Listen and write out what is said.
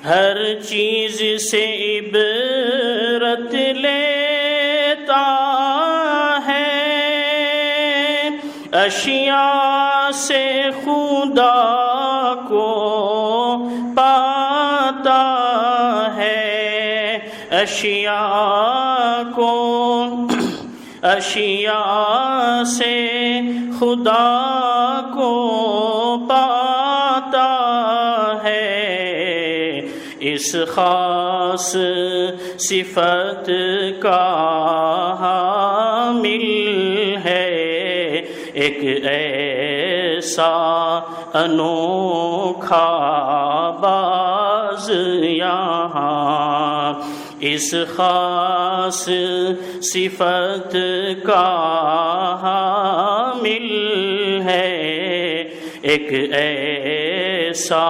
ہر چیز سے عبرت لیتا ہے، اشیاء سے خدا کو پاتا ہے، اشیاء سے خدا کو پاتا ہے، اس خاص صفت کا حامل ہے، ایک ایسا انوکھا باز یہاں، اس خاص صفت کا حامل ہے، ایک ایسا